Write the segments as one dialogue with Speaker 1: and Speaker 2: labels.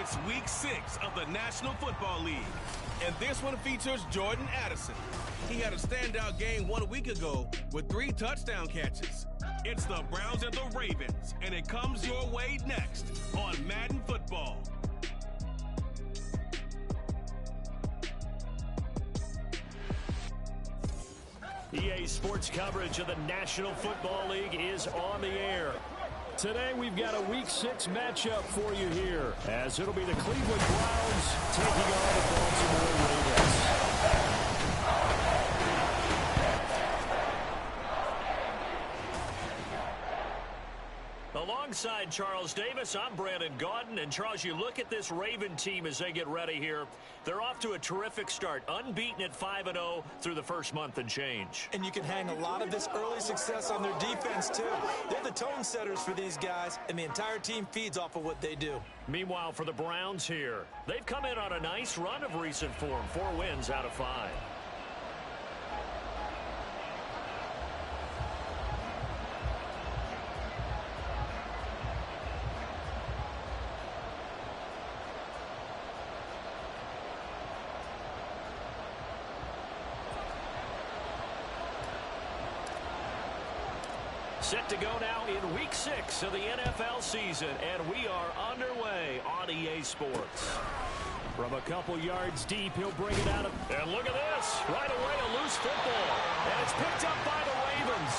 Speaker 1: It's Week 6 of the National Football League, and this one features Jordan Addison. He had a standout game 1 week ago with 3 touchdown catches. It's the Browns and the Ravens, and it comes your way next on Madden Football.
Speaker 2: EA Sports coverage of the National Football League is on the air. Today we've got a Week 6 matchup for you here, as it'll be the Cleveland Browns taking on the Baltimore Ravens. Alongside Charles Davis, I'm Brandon Gaudin. And Charles, you look at this Raven team as they get ready here. They're off to a terrific start, unbeaten at 5-0 through the first month and change.
Speaker 3: And you can hang a lot of this early success on their defense, too. They're the tone setters for these guys, and the entire team feeds off of what they do.
Speaker 2: Meanwhile, for the Browns here, they've come in on a nice run of recent form, 4 wins out of 5. Set to go now in Week 6 of the NFL season, and we are underway on EA Sports. From a couple yards deep, he'll bring it out of... And look at this. Right away, a loose football. And it's picked up by the Ravens.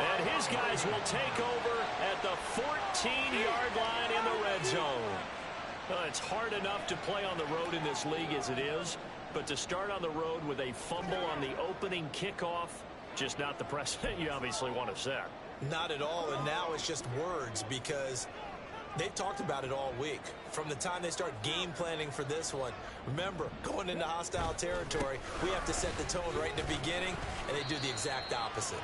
Speaker 2: And his guys will take over at the 14-yard line in the red zone. It's hard enough to play on the road in this league as it is, but to start on the road with a fumble on the opening kickoff, just not the precedent you obviously want to set.
Speaker 3: Not at all, and now it's just words because they've talked about it all week. From the time they start game planning for this one, remember, going into hostile territory, we have to set the tone right in the beginning, and they do the exact opposite.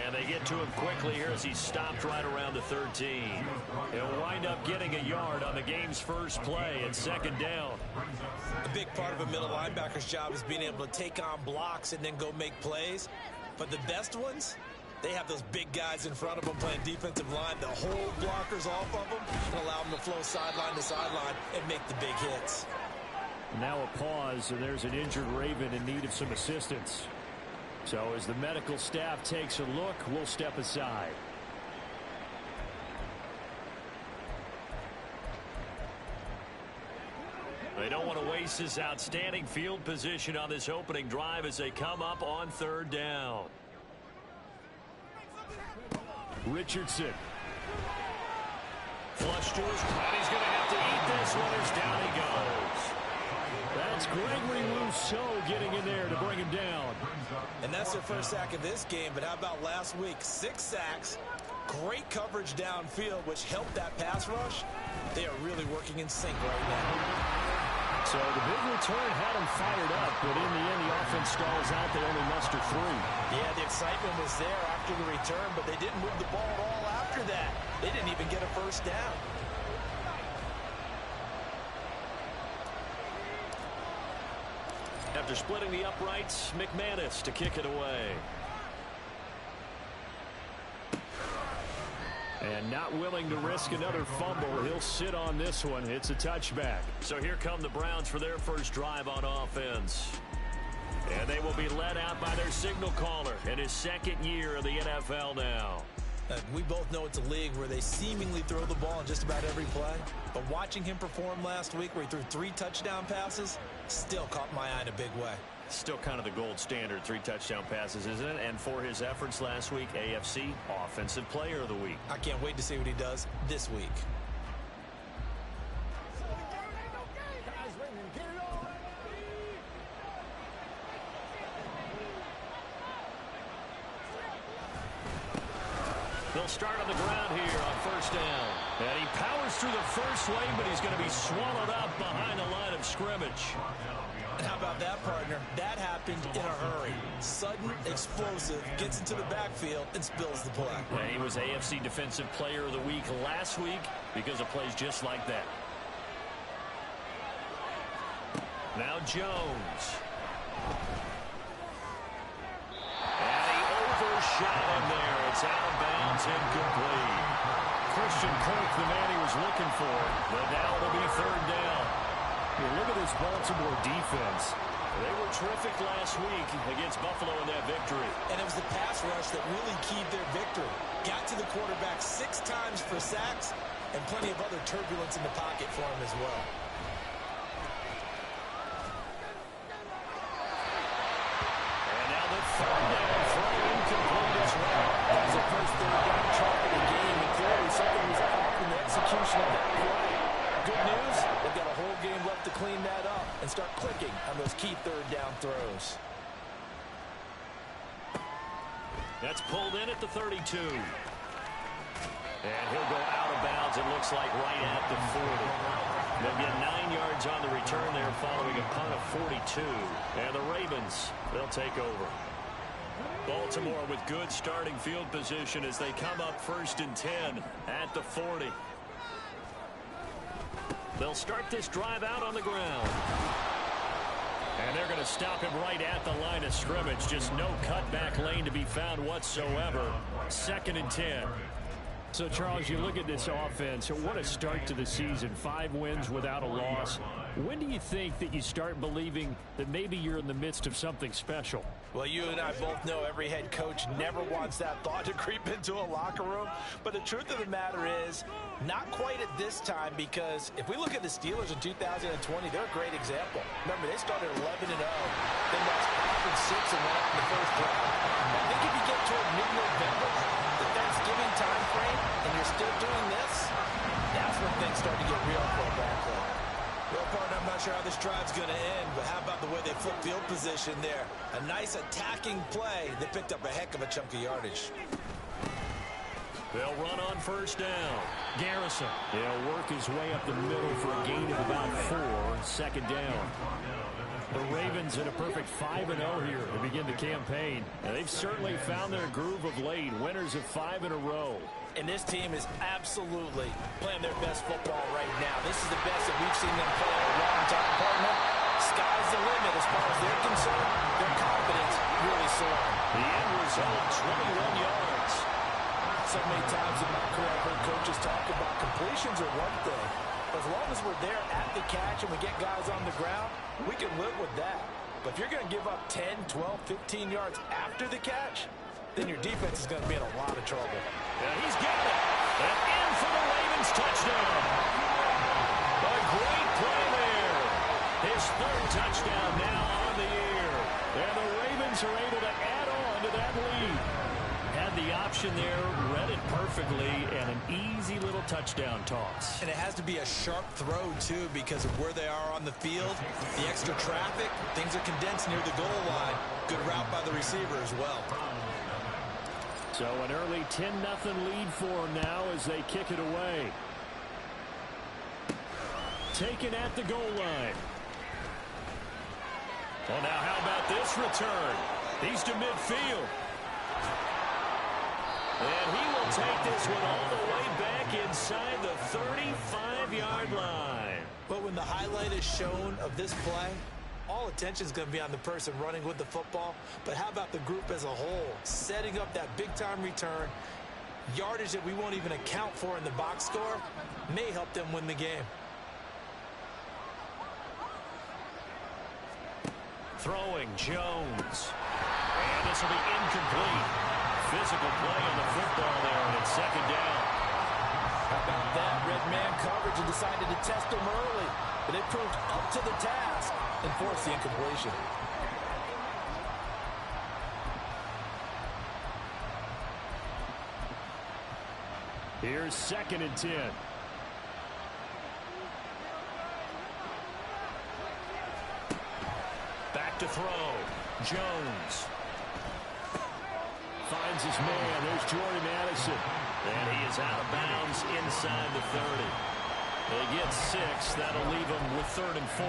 Speaker 2: And they get to him quickly here as he stopped right around the 13. He'll wind up getting a yard on the game's first play at 2nd down.
Speaker 3: A big part of a middle linebacker's job is being able to take on blocks and then go make plays. But the best ones, they have those big guys in front of them playing defensive line to hold blockers off of them and allow them to flow sideline to sideline and make the big hits.
Speaker 2: Now a pause, and there's an injured Raven in need of some assistance. So as the medical staff takes a look, we'll step aside. They don't want to waste this outstanding field position on this opening drive as they come up on 3rd down. Richardson. Flush to his right. He's going to have to eat this one as down he goes. That's Gregory Rousseau getting in there to bring him down.
Speaker 3: And that's their first sack of this game, but how about last week? 6 sacks, great coverage downfield, which helped that pass rush. They are really working in sync right now.
Speaker 2: So the big return had them fired up, but in the end, the offense stalls out. They only muster 3.
Speaker 3: Yeah, the excitement was there after the return, but they didn't move the ball at all after that. They didn't even get a first down.
Speaker 2: After splitting the uprights, McManus to kick it away. And not willing to risk another fumble, he'll sit on this one. It's a touchback. So here come the Browns for their first drive on offense. And they will be led out by their signal caller in his 2nd year of the NFL now.
Speaker 3: We both know it's a league where they seemingly throw the ball in just about every play. But watching him perform last week where he threw 3 touchdown passes still caught my eye in a big way.
Speaker 2: Still kind of the gold standard, 3 touchdown passes, isn't it? And for his efforts last week, AFC Offensive Player of the Week.
Speaker 3: I can't wait to see what he does this week.
Speaker 2: They'll start on the ground here on 1st down. And he powers through the first lane, but he's going to be swallowed up behind the line of scrimmage.
Speaker 3: And how about that, partner? That happened in a hurry. Sudden, explosive, gets into the backfield, and spills the play.
Speaker 2: And he was AFC Defensive Player of the Week last week because of plays just like that. Now Jones. And he overshot him there. It's out of bounds, incomplete. Christian Kirk, the man he was looking for. But now it'll be third down. Look at this Baltimore defense. They were terrific last week against Buffalo in that victory.
Speaker 3: And it was the pass rush that really keyed their victory. Got to the quarterback 6 times for sacks and plenty of other turbulence in the pocket for him as well.
Speaker 2: And now the third down throw incomplete as well.
Speaker 4: That was the first third down try of the game, and clearly something was off in the execution of that play. Good news, they've got a whole game left to clean that up and start clicking on those key third down throws.
Speaker 2: That's pulled in at the 32. And he'll go out of bounds, it looks like, right at the 40. They'll get 9 yards on the return there following a punt of 42. And the Ravens, they'll take over. Baltimore with good starting field position as they come up 1st and 10 at the 40. They'll start this drive out on the ground. And they're going to stop him right at the line of scrimmage. Just no cutback lane to be found whatsoever. 2nd and 10. So, Charles, you look at this offense, what a start to the season. 5 wins without a loss. When do you think that you start believing that maybe you're in the midst of something special?
Speaker 3: Well, you and I both know every head coach never wants that thought to creep into a locker room. But the truth of the matter is, not quite at this time, because if we look at the Steelers in 2020, they're a great example. Remember, they started 11-0, then lost 5-6 and went up in the first round. I think if you get toward mid-November, the Thanksgiving time frame, and you're still doing this, that's when things start to get real for a ball club. Well, partner, I'm not sure how this drive's going to end, but how about the way they flip field position there? A nice attacking play that picked up a heck of a chunk of yardage.
Speaker 2: They'll run on 1st down. Garrison. He'll work his way up the middle for a gain of about 4. 2nd down. The Ravens in a perfect 5-0 here to begin the campaign. And they've certainly found their groove of late. Winners of 5 in a row.
Speaker 3: And this team is absolutely playing their best football right now. This is the best that we've seen them play in a long time, partner. Sky's the limit as far as they're concerned. Their confidence really soaring.
Speaker 2: The end result, 21 yards.
Speaker 3: So many times in my career, I've heard coaches talk about completions are one thing. As long as we're there at the catch and we get guys on the ground, we can live with that. But if you're going to give up 10, 12, 15 yards after the catch, then your defense is going to be in a lot of trouble.
Speaker 2: And he's got it. And in for the Ravens touchdown. A great play there. His 3rd touchdown now on the year. And the Ravens are able to add on to that lead. Had the option there, read it perfectly, and an easy little touchdown toss.
Speaker 3: And it has to be a sharp throw, too, because of where they are on the field, the extra traffic, things are condensed near the goal line. Good route by the receiver as well.
Speaker 2: So an early 10-0 lead for them now as they kick it away. Taken at the goal line. Well, now how about this return? He's to midfield. And he will take this one all the way back inside the 35-yard line.
Speaker 3: But when the highlight is shown of this play, all attention is going to be on the person running with the football. But how about the group as a whole? Setting up that big-time return, yardage that we won't even account for in the box score, may help them win the game.
Speaker 2: Throwing Jones. And this will be incomplete. Physical play on the football there, and it's 2nd down.
Speaker 4: How about that? Red man coverage and decided to test them early. But they proved up to the task and forced the incompletion.
Speaker 2: Here's 2nd and 10. Back to throw. Jones. Finds his man. There's Jordan Addison. And he is out of bounds inside the 30. They get 6. That'll leave him with 3rd and 4.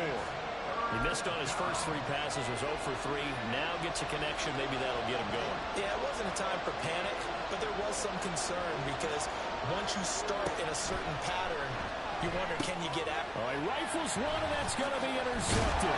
Speaker 2: He missed on his first 3 passes, was 0 for 3. Now gets a connection. Maybe that'll get him going.
Speaker 3: Yeah, it wasn't a time for panic, but there was some concern because once you start in a certain pattern, you wonder, can you get after?
Speaker 2: All right, rifles one, and that's going to be intercepted.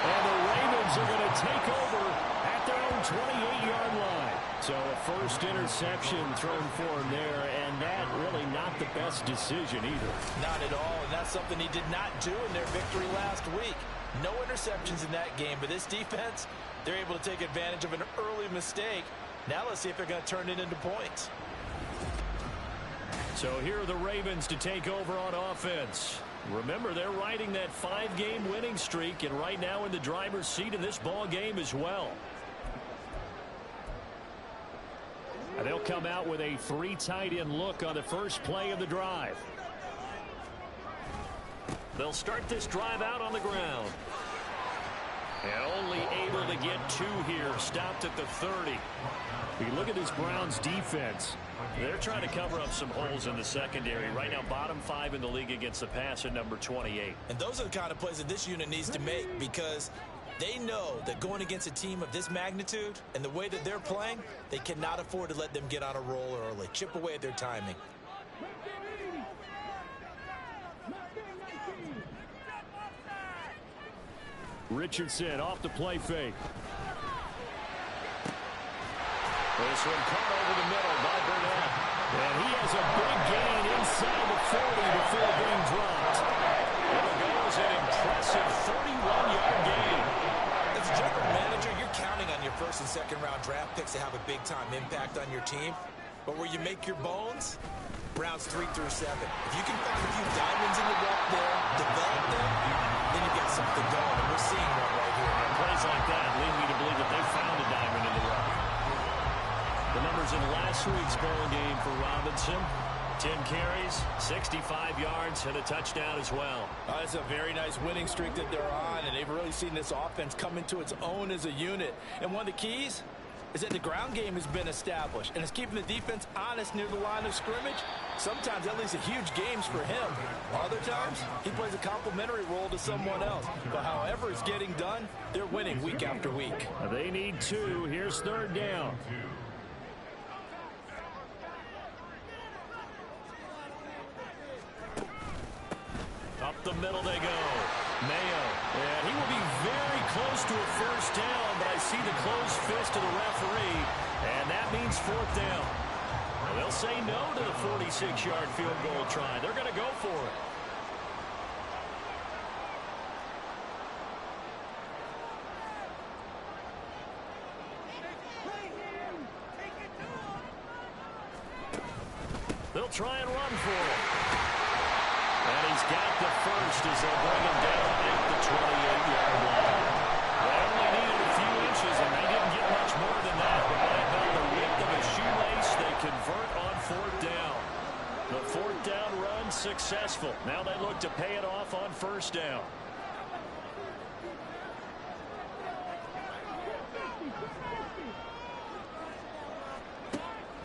Speaker 2: And the Ravens are going to take over at their own 28-yard line. So a first interception thrown for him there, and that really not the best decision either.
Speaker 4: Not at all, and that's something he did not do in their victory last week. No interceptions in that game, but this defense, they're able to take advantage of an early mistake. Now let's see if they're going to turn it into points.
Speaker 2: So here are the Ravens to take over on offense. Remember, they're riding that 5-game winning streak, and right now in the driver's seat in this ball game as well. And they'll come out with a 3 tight end look on the first play of the drive. They'll start this drive out on the ground. And only able to get 2 here, stopped at the 30. If you look at this Browns defense, they're trying to cover up some holes in the secondary. Right now, bottom 5 in the league against the pass at number 28.
Speaker 3: And those are the kind of plays that this unit needs to make, because they know that going against a team of this magnitude and the way that they're playing, they cannot afford to let them get on a roll early. Chip away at their timing.
Speaker 2: Richardson off the play fake. This one caught over the middle by Burnett. And he has a big gain inside the 40 before being dropped. And it goes an impressive 31-yard gain.
Speaker 3: As a general manager, you're counting on your first and second round draft picks to have a big-time impact on your team. But where you make your bones, rounds 3 through 7. If you can find a few diamonds in the rough there, develop them, then you've got something going. And we're seeing one right here.
Speaker 2: And plays like that lead me to believe that they found a diamond in the rough. The numbers in last week's bowl game for Robinson: 10 carries, 65 yards, and a touchdown as well.
Speaker 4: It's a very nice winning streak that they're on, and they've really seen this offense come into its own as a unit. And one of the keys is that the ground game has been established, and it's keeping the defense honest near the line of scrimmage. Sometimes that leads to huge games for him. Other times, he plays a complementary role to someone else. But however it's getting done, they're winning week after week.
Speaker 2: They need 2. Here's 3rd down. Up the middle they go. Mayo. And he will be very close to a first down, but I see the closed fist of the referee, and that means 4th down. Well, they'll say no to the 46-yard field goal try. They're going to go for it. They'll try and run for it. And he's got the first as they bring him down at the 28-yard line. They only needed a few inches, and they didn't get much more than that. But by about the width of a shoelace, they convert on 4th down. The 4th down run successful. Now they look to pay it off on 1st down.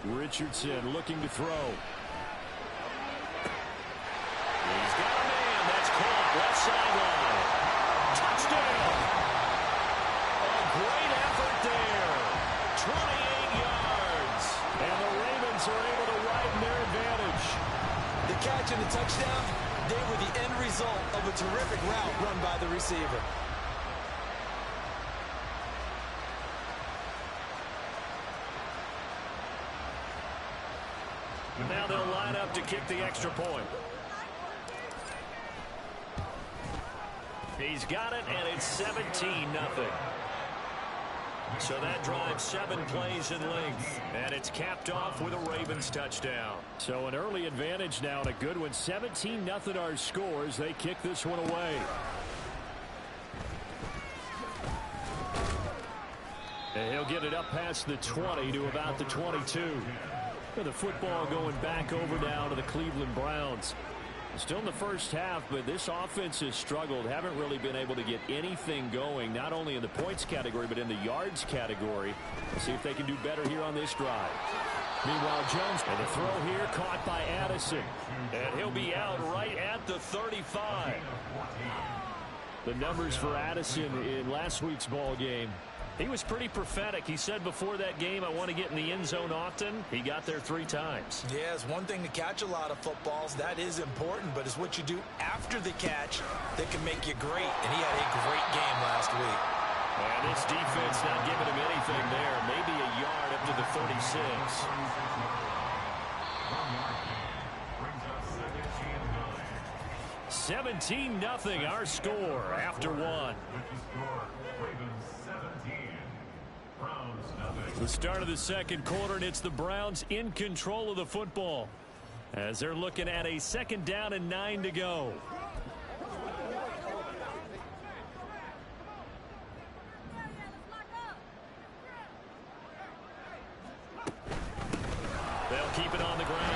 Speaker 2: Richardson looking to throw. He's got a man. That's caught. Left sideline. Touchdown. A great effort there. 28 yards. And the Ravens are able to widen their advantage.
Speaker 3: The catch and the touchdown, they were the end result of a terrific route run by the receiver.
Speaker 2: Now they'll line up to kick the extra point. He's got it, and it's 17-0. So that drives 7 plays in length, and it's capped off with a Ravens touchdown. So an early advantage now, and a good one. 17-0 our scores. They kick this one away. And he'll get it up past the 20 to about the 22. The football going back over now to the Cleveland Browns. Still in the first half, but this offense has struggled. Haven't really been able to get anything going, not only in the points category, but in the yards category. Let's see if they can do better here on this drive. Meanwhile, Jones, and the throw here caught by Addison. And he'll be out right at the 35. The numbers for Addison in last week's ball game. He was pretty prophetic. He said before that game, I want to get in the end zone often. He got there 3 times.
Speaker 3: Yeah, it's one thing to catch a lot of footballs. That is important, but it's what you do after the catch that can make you great. And he had a great game last week.
Speaker 2: And this defense not giving him anything there. Maybe a yard up to the 36. 17-0 our score after one. The start of the second quarter, and it's the Browns in control of the football as they're looking at a 2nd down and 9 to go. They'll keep it on the ground.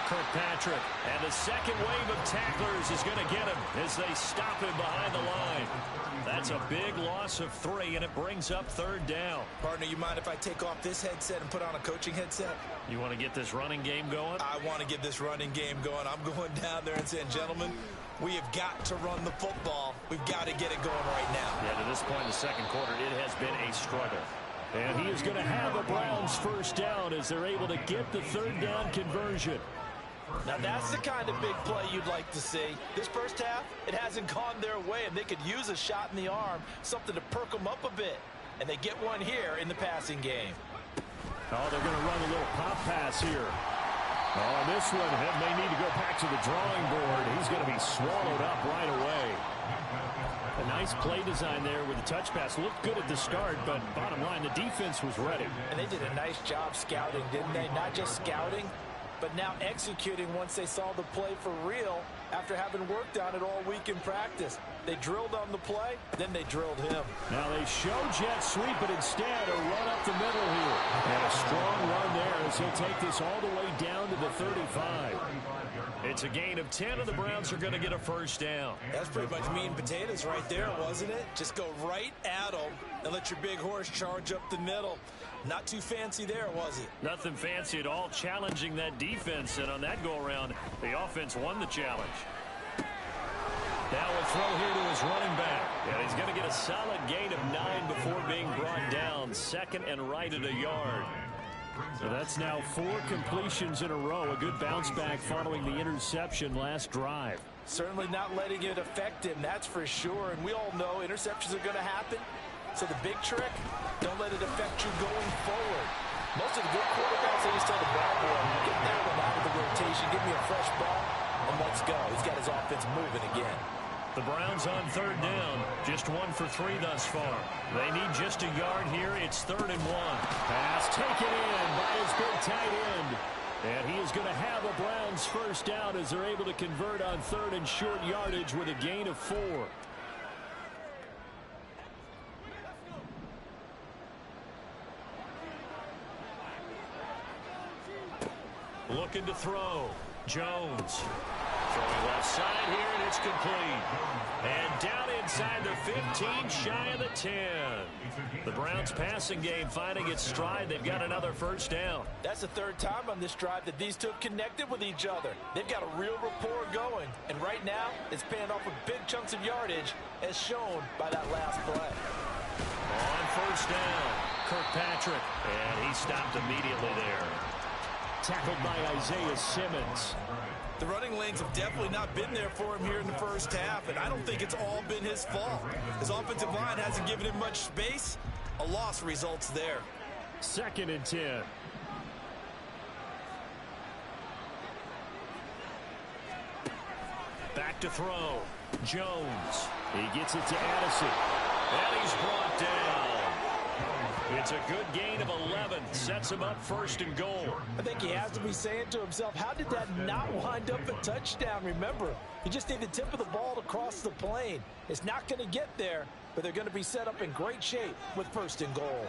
Speaker 2: Kirkpatrick, and the second wave of tacklers is going to get him as they stop him behind the line. That's a big loss of 3, and it brings up 3rd down.
Speaker 3: Partner, you mind if I take off this headset and put on a coaching headset?
Speaker 2: You want to get this running game going?
Speaker 3: I want to get this running game going. I'm going down there and saying, gentlemen, we have got to run the football. We've got to get it going right now.
Speaker 2: Yeah, to this point in the second quarter, it has been a struggle. And he is going to have the Browns 1st down as they're able to get the 3rd down conversion.
Speaker 4: Now that's the kind of big play you'd like to see. This first half, it hasn't gone their way, and they could use a shot in the arm, something to perk them up a bit. And they get one here in the passing game.
Speaker 2: Oh, they're going to run a little pop pass here. Oh, and this one may need to go back to the drawing board. He's going to be swallowed up right away. A nice play design there with the touch pass. Looked good at the start, but bottom line, the defense was ready.
Speaker 4: And they did a nice job scouting, didn't they? Not just scouting, but now executing once they saw the play for real after having worked on it all week in practice. They drilled on the play, then they drilled him.
Speaker 2: Now they show jet sweep, but instead a run up the middle here. And a strong run there as he'll take this all the way down to the 35. It's a gain of 10, and the Browns are going to get a 1st down.
Speaker 3: That's pretty much meat and potatoes right there, wasn't it? Just go right at them and let your big horse charge up the middle. Not too fancy there, was it?
Speaker 2: Nothing fancy at all, challenging that defense, and on that go-around, the offense won the challenge. Now a throw here to his running back, and he's going to get a solid gain of 9 before being brought down. 2nd and right at a yard. So that's now 4 completions in a row. A good bounce back following the interception last drive.
Speaker 4: Certainly not letting it affect him, that's for sure. And we all know interceptions are going to happen. So the big trick, don't let it affect you going forward. Most of the good quarterbacks, they just tell the ball boy, get there and out of the rotation, give me a fresh ball, and let's go. He's got his offense moving again.
Speaker 2: The Browns on 3rd down, just 1 for 3 thus far. They need just a yard here. It's 3rd and 1. Pass taken in by his big tight end. And he is going to have a Browns 1st down as they're able to convert on 3rd and short yardage with a gain of 4. Looking to throw. Jones. Throwing left side here, and it's complete. And down inside the 15, shy of the 10. The Browns passing game finding its stride. They've got another 1st down.
Speaker 4: That's the 3rd time on this drive that these two have connected with each other. They've got a real rapport going. And right now, it's paying off with big chunks of yardage, as shown by that last play.
Speaker 2: On 1st down, Kirkpatrick. And he stopped immediately there. Tackled by Isaiah Simmons.
Speaker 3: The running lanes have definitely not been there for him here in the first half, and I don't think it's all been his fault. His offensive line hasn't given him much space. A loss results there.
Speaker 2: 2nd and 10. Back to throw. Jones. He gets it to Addison. And he's brought down. It's a good gain of 11. Sets him up 1st and goal.
Speaker 4: I think he has to be saying to himself, how did that not wind up a touchdown? Remember, you just need the tip of the ball to cross the plane. It's not going to get there, but they're going to be set up in great shape with 1st and goal.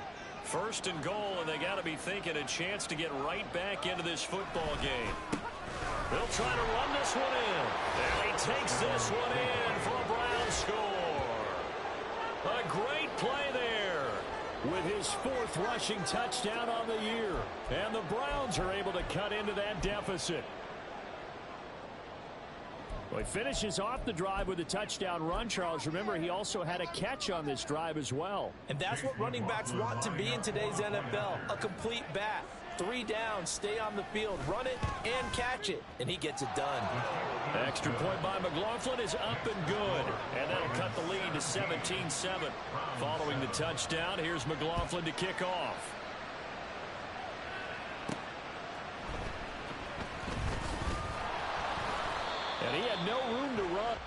Speaker 2: 1st and goal, and they got to be thinking a chance to get right back into this football game. They'll try to run this one in. And he takes this one in for a Browns score. A great play there with his 4th rushing touchdown on the year. And the Browns are able to cut into that deficit. Well, he finishes off the drive with a touchdown run, Charles. Remember, he also had a catch on this drive as well.
Speaker 4: And that's what running backs want to be in today's NFL, a complete back. 3 down, stay on the field, run it, and catch it. And he gets it done.
Speaker 2: Extra point by McLaughlin is up and good. And that'll cut the lead to 17-7. Following the touchdown, here's McLaughlin to kick off. And he had no room to run.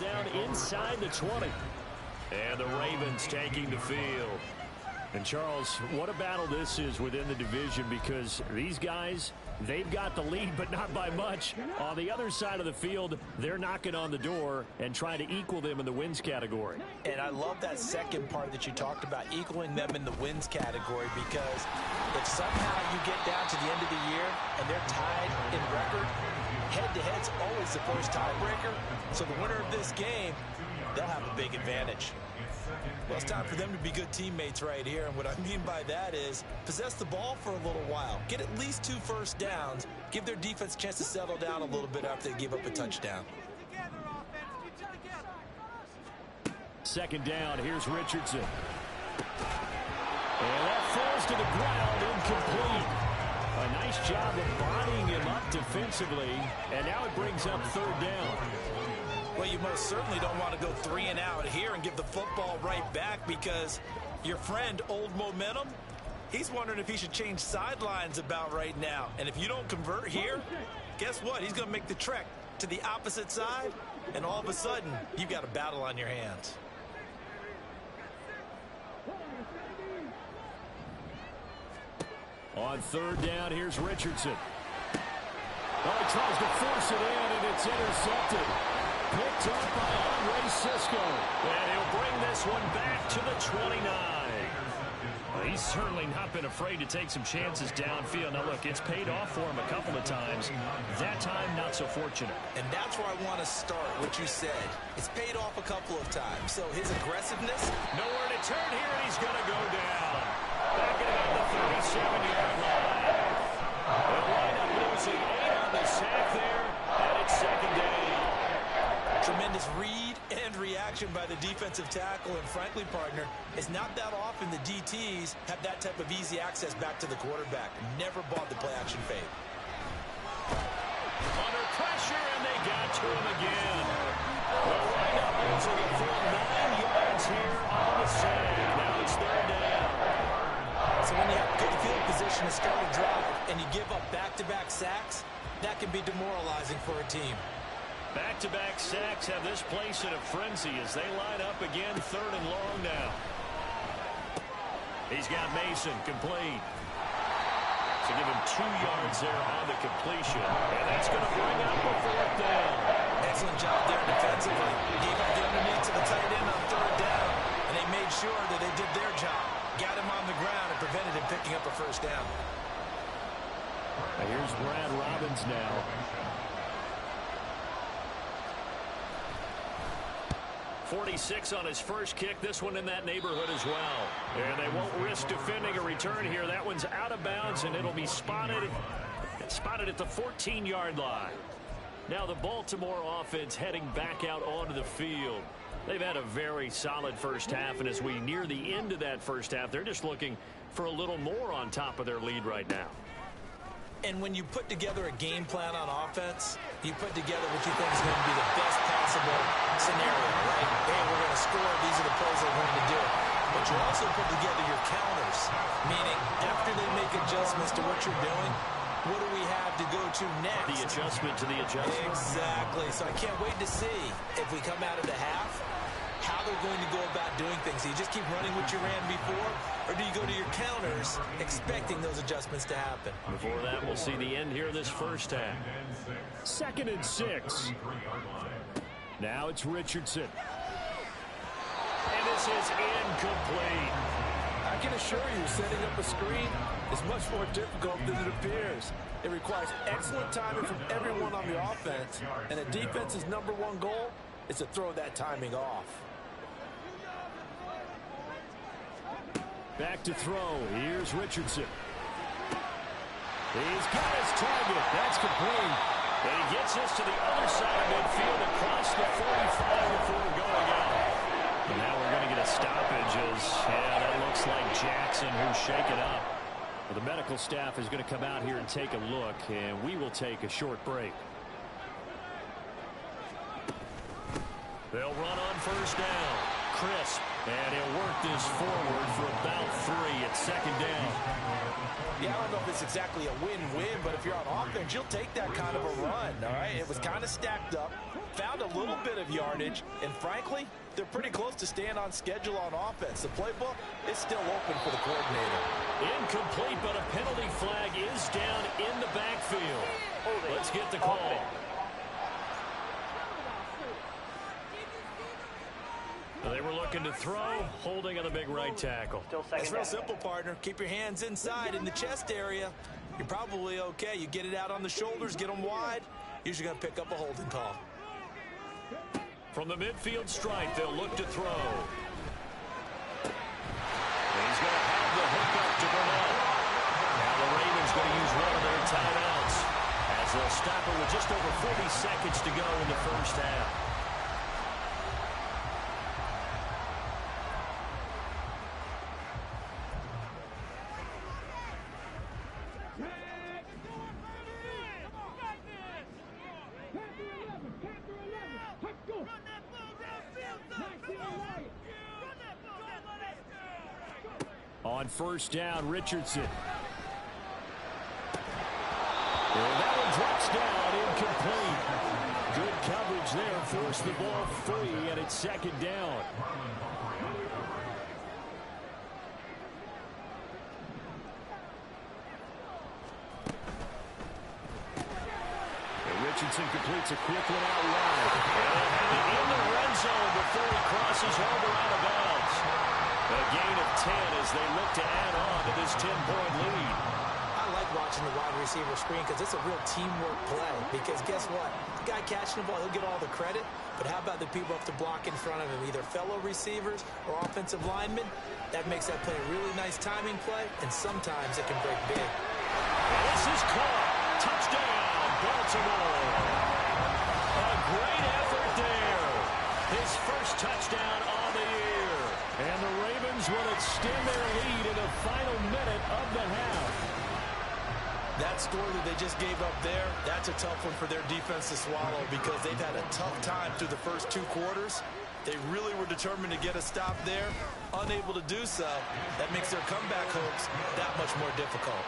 Speaker 2: Down inside the 20. And the Ravens taking the field. And, Charles, what a battle this is within the division, because these guys, they've got the lead, but not by much. On the other side of the field, they're knocking on the door and trying to equal them in the wins category.
Speaker 3: And I love that second part that you talked about, equaling them in the wins category, because if somehow you get down to the end of the year and they're tied in record, head-to-head's always the first tiebreaker. So the winner of this game, they'll have a big advantage. Well, it's time for them to be good teammates right here. And what I mean by that is possess the ball for a little while. Get at least 2 first downs. Give their defense a chance to settle down a little bit after they give up a touchdown.
Speaker 2: Second down, here's Richardson. And that falls to the ground, incomplete. A nice job of bodying him up defensively. And now it brings up third down.
Speaker 3: Well, you most certainly don't want to go 3 and out here and give the football right back, because your friend, Old Momentum, he's wondering if he should change sidelines about right now. And if you don't convert here, guess what? He's going to make the trek to the opposite side, and all of a sudden, you've got a battle on your hands.
Speaker 2: On third down, here's Richardson. Oh, he tries to force it in, and it's intercepted. Picked up by Andre Cisco. And he'll bring this one back to the 29. Well, he's certainly not been afraid to take some chances downfield. Now, look, it's paid off for him a couple of times. That time, not so fortunate.
Speaker 3: And that's where I want to start, what you said. It's paid off a couple of times. So his aggressiveness.
Speaker 2: Nowhere to turn here, and he's going to go down. Back at about the 37-yard line. They'll wind up losing 8 on the sack there, and it's second down.
Speaker 3: Tremendous read and reaction by the defensive tackle, and frankly, partner, it's not that often the DTs have that type of easy access back to the quarterback. Never bought the play-action fade.
Speaker 2: Under pressure, and they got to him again. They'll wind up losing a full 9 yards here on the sack. Now it's third down.
Speaker 3: So when you have good field position to start a drive and you give up back-to-back sacks, that can be demoralizing for a team.
Speaker 2: Back-to-back sacks have this place in a frenzy as they line up again, third and long now. He's got Mason complete. So give him 2 yards there on the completion. And that's going to bring up a fourth down.
Speaker 3: Excellent job there defensively. Gave up the underneath to the tight end on third down. And they made sure that they did their job. Got him on the ground and prevented him picking up a first down.
Speaker 2: And here's Brad Robbins now. .46 on his first kick. This one in that neighborhood as well. And they won't risk defending a return here. That one's out of bounds, and it'll be spotted at the 14-yard line. Now the Baltimore offense heading back out onto the field. They've had a very solid first half, and as we near the end of that first half, they're just looking for a little more on top of their lead right now.
Speaker 3: And when you put together a game plan on offense, you put together what you think is going to be the best possible scenario, right? Hey, we're going to score. These are the plays they're going to do. But you also put together your counters, meaning after they make adjustments to what you're doing, what do we have to go to next?
Speaker 2: The adjustment to the adjustment.
Speaker 3: Exactly. So I can't wait to see if we come out of the half, how they're going to go about doing things. Do you just keep running what you ran before, or do you go to your counters expecting those adjustments to happen?
Speaker 2: Before that, we'll see the end here of this first half. 2nd and 6. Now it's Richardson. And this is incomplete.
Speaker 4: I can assure you, setting up a screen is much more difficult than it appears. It requires excellent timing from everyone on the offense, and a defense's #1 goal is to throw that timing off.
Speaker 2: Back to throw. Here's Richardson. He's got his target. That's complete. And he gets this to the other side of midfield across the 45 before going out. And now we're going to get a stoppage as, that looks like Jackson who's shaken up. Well, the medical staff is going to come out here and take a look, and we will take a short break. They'll run on first down. Crisp. And he'll work this forward for about 3 at second down.
Speaker 4: Yeah, I don't know if it's exactly a win-win, but if you're on offense, you'll take that kind of a run, all right? It was kind of stacked up, found a little bit of yardage, and frankly, they're pretty close to staying on schedule on offense. The playbook is still open for the coordinator.
Speaker 2: Incomplete, but a penalty flag is down in the backfield. Let's get the call. They were looking to throw, holding on the big right tackle.
Speaker 3: It's real simple, partner. Keep your hands inside in the chest area. You're probably okay. You get it out on the shoulders, get them wide. Usually going to pick up a holding call.
Speaker 2: From the midfield stripe, they'll look to throw. He's going to have the hook up to Burnett. Now the Ravens going to use one of their timeouts as they'll stop it with just over 40 seconds to go in the first half. On first down, Richardson. And that one drops down, incomplete. Good coverage there, forced the ball free, and it's second down. And Richardson completes a quick one out wide. And in the red zone before he crosses over out of bounds. A gain of 10 as they look to add on to this 10-point lead.
Speaker 3: I like watching the wide receiver screen because it's a real teamwork play. Because guess what? The guy catching the ball, he'll get all the credit. But how about the people up to block in front of him, either fellow receivers or offensive linemen? That makes that play a really nice timing play, and sometimes it can break big.
Speaker 2: This is caught. Touchdown, Baltimore. A great effort there. His first touchdown on the year. And the Ravens will extend their lead in the final minute of the half.
Speaker 3: That score that they just gave up there, that's a tough one for their defense to swallow because they've had a tough time through the first 2 quarters. They really were determined to get a stop there, unable to do so. That makes their comeback hopes that much more difficult.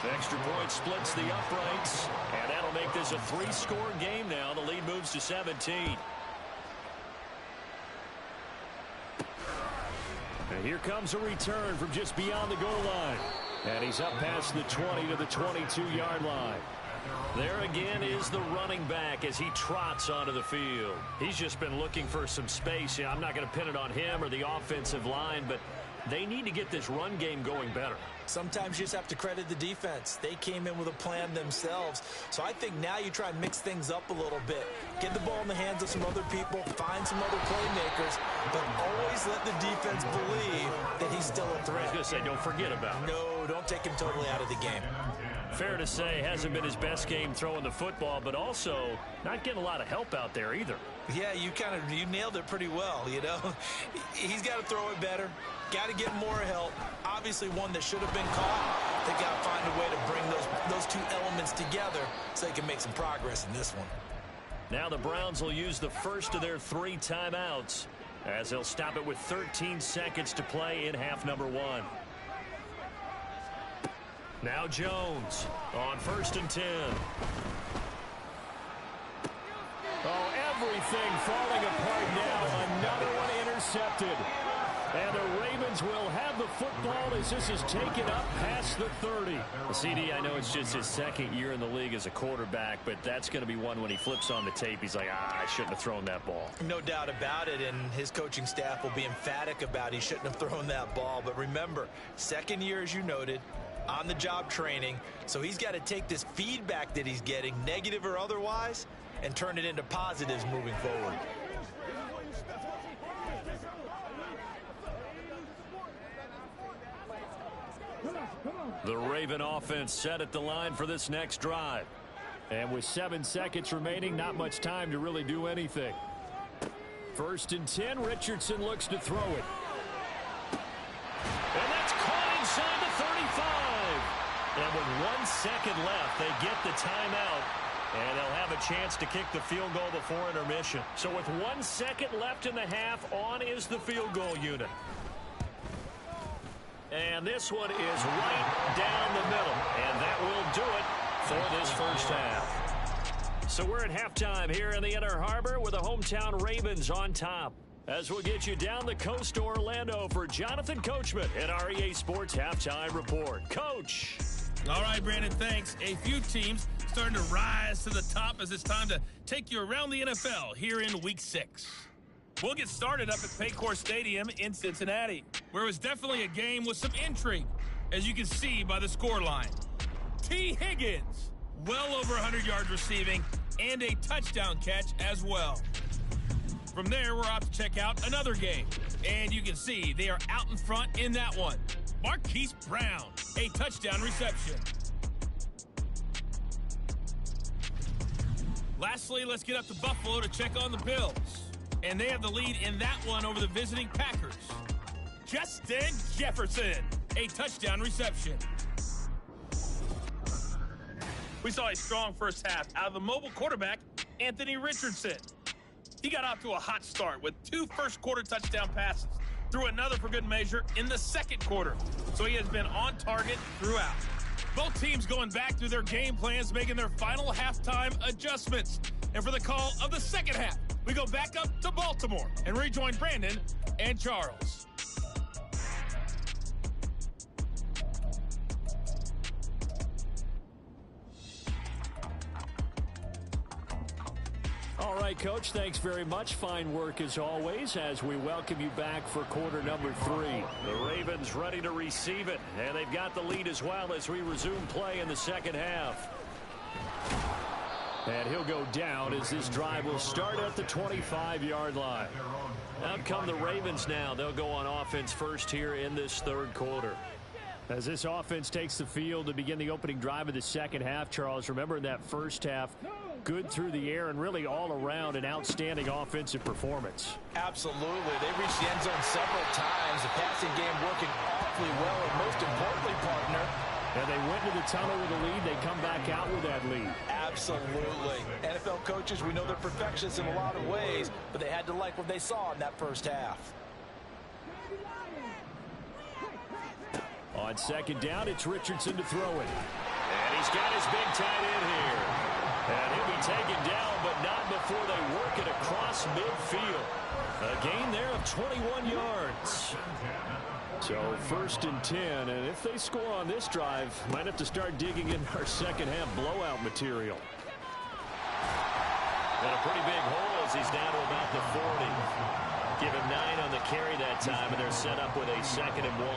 Speaker 2: The extra point splits the uprights, and that'll make this a 3-score game now. The lead moves to 17. And here comes a return from just beyond the goal line. And he's up past the 20 to the 22-yard line. There again is the running back as he trots onto the field. He's just been looking for some space. I'm not going to pin it on him or the offensive line, but they need to get this run game going better.
Speaker 3: Sometimes you just have to credit the defense. They came in with a plan themselves. So I think now you try and mix things up a little bit. Get the ball in the hands of some other people, find some other playmakers, but always let the defense believe that he's still a threat.
Speaker 2: I was going to say, don't forget about him.
Speaker 3: No, don't take him totally out of the game.
Speaker 2: Fair to say, hasn't been his best game throwing the football, but also not getting a lot of help out there either.
Speaker 3: Yeah, you nailed it pretty well, you know. He's got to throw it better. Got to get more help. Obviously one that should have been caught. They got to find a way to bring those 2 elements together so they can make some progress in this one.
Speaker 2: Now the Browns will use the first of their 3 timeouts as they'll stop it with 13 seconds to play in half number 1. Now Jones on 1st and 10. Oh, everything falling apart now. Another one intercepted. And the Ravens will have the football as this is taken up past the 30. CD, I know it's just his 2nd year in the league as a quarterback, but that's going to be one when he flips on the tape. He's like, I shouldn't have thrown that ball.
Speaker 3: No doubt about it, and his coaching staff will be emphatic about he shouldn't have thrown that ball. But remember, 2nd year, as you noted, on-the-job training. So he's got to take this feedback that he's getting, negative or otherwise, and turn it into positives moving forward.
Speaker 2: The Raven offense set at the line for this next drive. And with 7 seconds remaining, not much time to really do anything. 1st and 10, Richardson looks to throw it. And that's caught inside the 35. And with 1 second left, they get the timeout. And they'll have a chance to kick the field goal before intermission. So with 1 second left in the half, on is the field goal unit. And this one is right down the middle. And that will do it for this first half. So we're at halftime here in the Inner Harbor with the hometown Ravens on top. As we'll get you down the coast to Orlando for Jonathan Coachman at our EA Sports Halftime Report. Coach.
Speaker 5: All right, Brandon, thanks. A few teams starting to rise to the top as it's time to take you around the NFL here in Week 6. We'll get started up at Paycor Stadium in Cincinnati, where it was definitely a game with some intrigue, as you can see by the scoreline. T. Higgins, well over 100 yards receiving, and a touchdown catch as well. From there, we're off to check out another game, and you can see they are out in front in that one. Marquise Brown, a touchdown reception. Lastly, let's get up to Buffalo to check on the Bills. And they have the lead in that one over the visiting Packers. Justin Jefferson, a touchdown reception. We saw a strong first half out of the mobile quarterback, Anthony Richardson. He got off to a hot start with 2 first-quarter touchdown passes, threw another for good measure in the second quarter. So he has been on target throughout. Both teams going back through their game plans, making their final halftime adjustments. And for the call of the second half, we go back up to Baltimore and rejoin Brandon and Charles.
Speaker 2: All right, Coach, thanks very much. Fine work as always as we welcome you back for quarter number 3. The Ravens ready to receive it, and they've got the lead as well as we resume play in the second half. And he'll go down as this drive will start at the 25-yard line. Out come the Ravens now. They'll go on offense first here in this third quarter. As this offense takes the field to begin the opening drive of the second half, Charles, remember in that first half, good through the air and really all around an outstanding offensive performance.
Speaker 4: Absolutely. They reached the end zone several times. The passing game working awfully well, and most importantly, partner,
Speaker 2: and they went into the tunnel with a lead. They come back out with that lead.
Speaker 4: Absolutely. NFL coaches, we know they're perfectionists in a lot of ways, but they had to like what they saw in that first half.
Speaker 2: On second down, it's Richardson to throw it. And he's got his big tight end here. And he'll be taken down, but not before they work it across midfield. A gain there of 21 yards. So 1st and 10, and if they score on this drive, might have to start digging in our second half blowout material. And a pretty big hole as he's down to about the 40. Give him 9 on the carry that time, and they're set up with a 2nd and 1.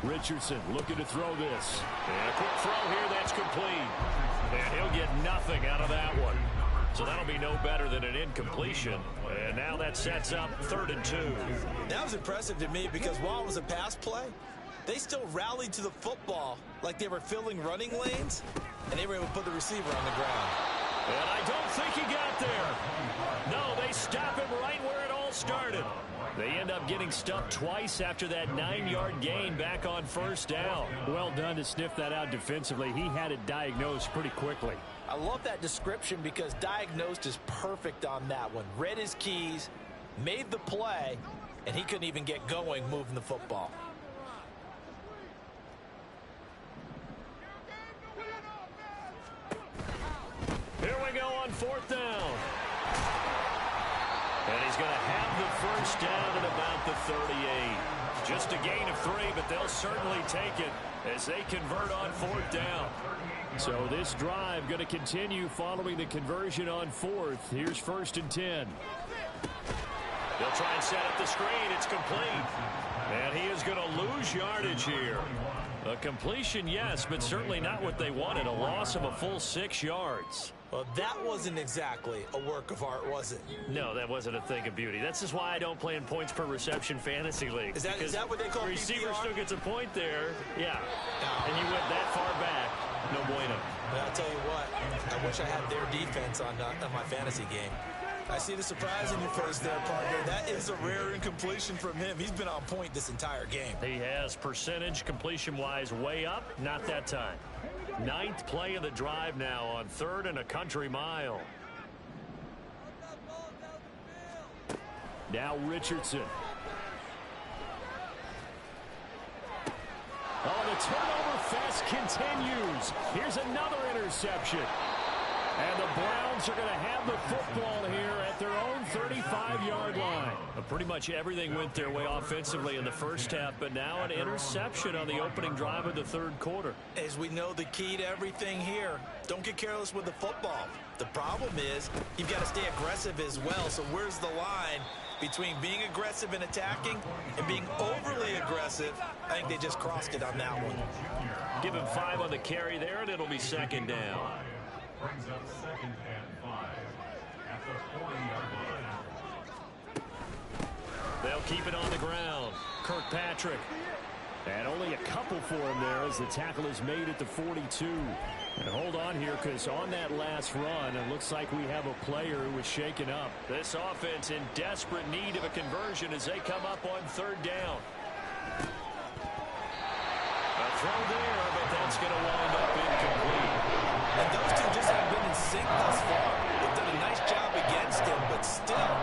Speaker 2: Richardson looking to throw this. And a quick throw here that's complete. And he'll get nothing out of that one. So that'll be no better than an incompletion. And now that sets up 3rd and 2.
Speaker 3: That was impressive to me because while it was a pass play, they still rallied to the football like they were filling running lanes, and they were able to put the receiver on the ground.
Speaker 2: And I don't think he got there. No, they stop him right where it all started. They end up getting stuffed twice after that 9-yard gain back on 1st down. Well done to sniff that out defensively. He had it diagnosed pretty quickly.
Speaker 4: I love that description because diagnosed is perfect on that one. Read his keys, made the play, and he couldn't even get going moving the football.
Speaker 2: Here we go on 4th down. And he's going to have the 1st down at about the 38. Just a gain of 3, but they'll certainly take it as they convert on 4th down. So this drive going to continue following the conversion on 4th. Here's 1st and 10. They'll try and set up the screen. It's complete. And he is going to lose yardage here. A completion, yes, but certainly not what they wanted. A loss of a full 6 yards.
Speaker 3: Well, that wasn't exactly a work of art, was it?
Speaker 2: No, that wasn't a thing of beauty. That's just why I don't play in points per reception fantasy league.
Speaker 3: Is that what they call
Speaker 2: receiver
Speaker 3: PPR?
Speaker 2: still gets a point there. Yeah.
Speaker 3: No.
Speaker 2: And you went that far back. No bueno.
Speaker 3: But I'll tell you what, I wish I had their defense on my fantasy game. I see the surprise in your face there, partner. That is a rare incompletion from him. He's been on point this entire game.
Speaker 2: He has percentage completion-wise way up. Not that time. 9th play of the drive now on 3rd and a country mile. Now Richardson. Oh, the turnover fest continues. Here's another interception. And the Browns are going to have the football here at their own 35-yard line. Pretty much everything went their way offensively in the first half, but now an interception on the opening drive of the 3rd quarter.
Speaker 3: As we know, the key to everything here, don't get careless with the football. The problem is you've got to stay aggressive as well. So where's the line between being aggressive and attacking and being overly aggressive? I think they just crossed it on that one.
Speaker 2: Give him 5 on the carry there, and it'll be 2nd down.
Speaker 6: Brings up 2nd and 5 at the 40-yard line.
Speaker 2: They'll keep it on the ground. Kirkpatrick. And only a couple for him there as the tackle is made at the 42. And hold on here, because on that last run, it looks like we have a player who was shaken up. This offense in desperate need of a conversion as they come up on 3rd down. A throw there, but that's going to wind up incomplete.
Speaker 3: And those two just haven't been in sync thus far. They've done a nice job against him, but still,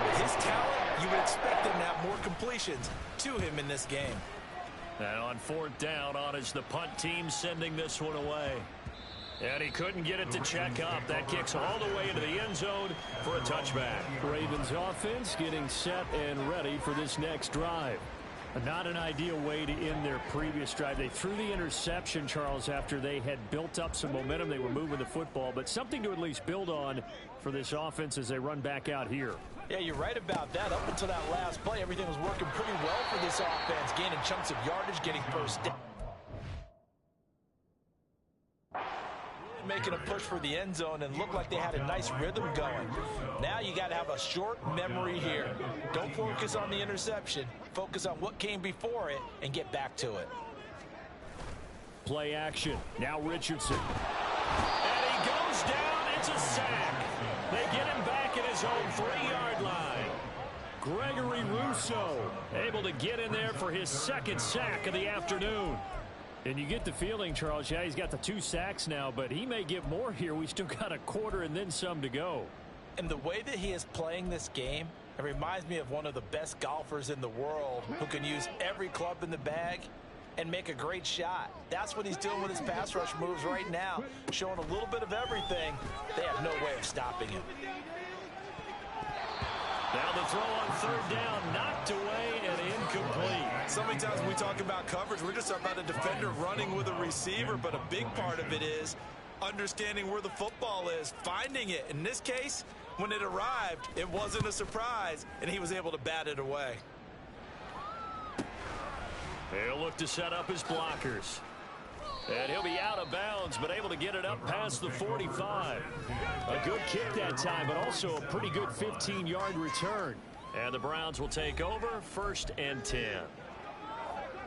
Speaker 3: with his talent, you would expect him to have more completions to him in this game.
Speaker 2: And on 4th down, on is the punt team sending this one away. And he couldn't get it to check up. That kicks all the way into the end zone for a touchback. Ravens offense getting set and ready for this next drive. Not an ideal way to end their previous drive. They threw the interception, Charles, after they had built up some momentum. They were moving the football, but something to at least build on for this offense as they run back out here.
Speaker 4: Yeah, you're right about that. Up until that last play, everything was working pretty well for this offense, gaining chunks of yardage, getting first down. Making a push for the end zone and looked like they had a nice rhythm going. Now you got to have a short memory here. Don't focus on the interception. Focus on what came before it and get back to it.
Speaker 2: Play action. Now Richardson. And he goes down. It's a sack. They get him back at his own 3-yard line. Gregory Rousseau able to get in there for his 2nd sack of the afternoon. And you get the feeling, Charles, yeah, he's got the 2 sacks now, but he may get more here. We still got a quarter and then some to go.
Speaker 4: And the way that he is playing this game, it reminds me of one of the best golfers in the world who can use every club in the bag and make a great shot. That's what he's doing with his pass rush moves right now, showing a little bit of everything. They have no way of stopping him.
Speaker 2: Now the throw on 3rd down, knocked away and incomplete.
Speaker 3: So many times when we talk about coverage, we're just about a defender running with a receiver, but a big part of it is understanding where the football is, finding it. In this case, when it arrived, it wasn't a surprise, and he was able to bat it away.
Speaker 2: He'll look to set up his blockers. And he'll be out of bounds, but able to get it up past the 45. A good kick that time, but also a pretty good 15-yard return. And the Browns will take over 1st and 10.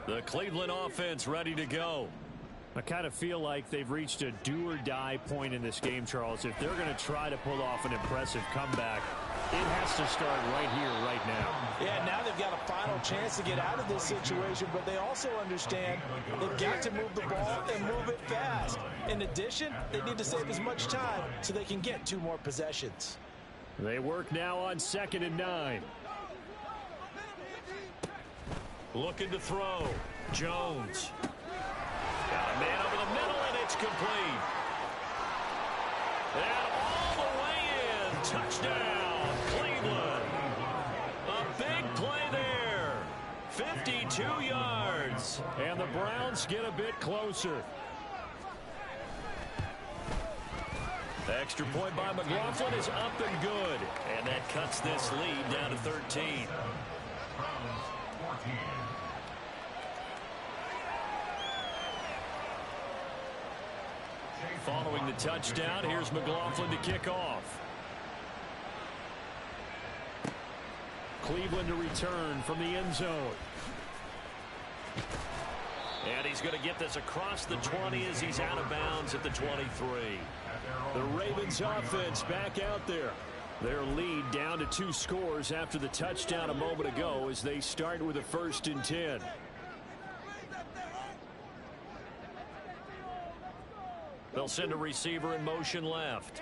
Speaker 2: The Cleveland offense ready to go. I kind of feel like they've reached a do-or-die point in this game, Charles. If they're going to try to pull off an impressive comeback, it has to start right here, right now.
Speaker 4: Yeah, now they've got a final chance to get out of this situation, but they also understand they've got to move the ball and move it fast. In addition, they need to save as much time so they can get 2 more possessions.
Speaker 2: They work now on 2nd and 9. Looking to throw. Jones. Got a man over the middle, and it's complete. And all the way in. Touchdown, Cleveland. A big play there. 52 yards. And the Browns get a bit closer. The extra point by McLaughlin is up and good. And that cuts this lead down to 13.
Speaker 6: Browns 14.
Speaker 2: Following the touchdown, here's McLaughlin to kick off. Cleveland to return from the end zone. And he's going to get this across the 20 as he's out of bounds at the 23. The Ravens offense back out there. Their lead down to 2 scores after the touchdown a moment ago as they start with a 1st and 10. They'll send a receiver in motion left.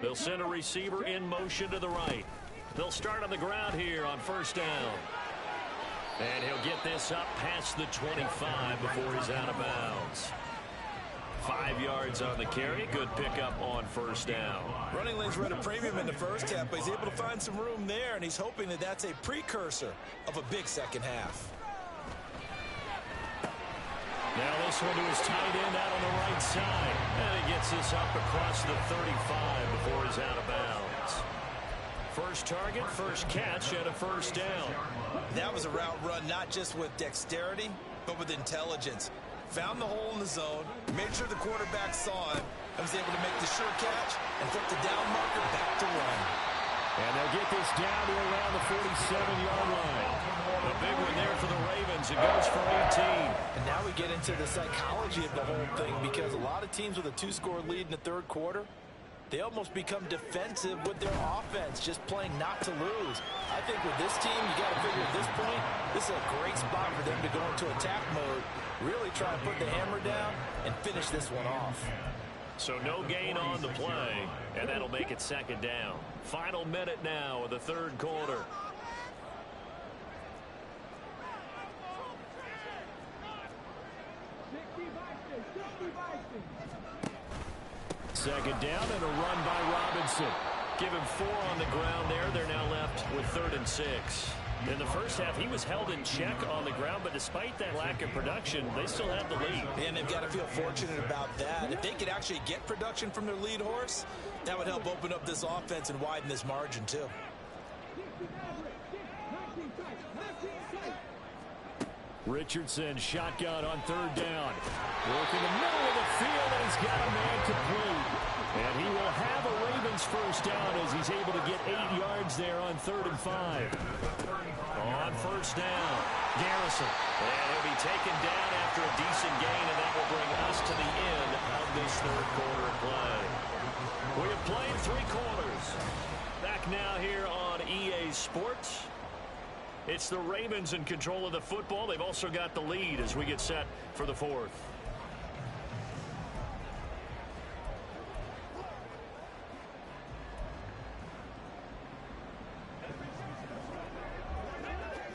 Speaker 2: They'll send a receiver in motion to the right. They'll start on the ground here on 1st down. And he'll get this up past the 25 before he's out of bounds. 5 yards on the carry. Good pickup on 1st down.
Speaker 3: Running lanes were at a premium in the first half, but he's able to find some room there, and he's hoping that that's a precursor of a big second half.
Speaker 2: Now this one to his tight end out on the right side. And he gets this up across the 35 before he's out of bounds. First target, first catch, and a 1st down.
Speaker 3: That was a route run not just with dexterity, but with intelligence. Found the hole in the zone, made sure the quarterback saw him, and was able to make the sure catch and flip the down marker back to run.
Speaker 2: And they'll get this down to around the 47-yard line. A big one there for the Ravens. It goes for 18.
Speaker 4: And now we get into the psychology of the whole thing, because a lot of teams with a 2-score lead in the 3rd quarter, they almost become defensive with their offense, just playing not to lose. I think with this team, you got to figure at this point, this is a great spot for them to go into attack mode, really try and put the hammer down and finish this one off.
Speaker 2: So no gain on the play, and that'll make it 2nd down. Final minute now of the 3rd quarter. Second down and a run by Robinson. Give him 4 on the ground there. They're now left with 3rd and 6. In the first half, he was held in check on the ground, but despite that lack of production, they still have the lead.
Speaker 3: And they've got to feel fortunate about that. If they could actually get production from their lead horse, that would help open up this offense and widen this margin, too.
Speaker 2: Richardson shotgun on 3rd down. Work in the middle of the field, and he's got a man complete. And he will have a Ravens 1st down as he's able to get 8 yards there on 3rd and 5. On 1st down, Garrison. And he'll be taken down after a decent gain, and that will bring us to the end of this 3rd quarter of play. We have played 3 quarters. Back now here on EA Sports. It's the Ravens in control of the football. They've also got the lead as we get set for the 4th.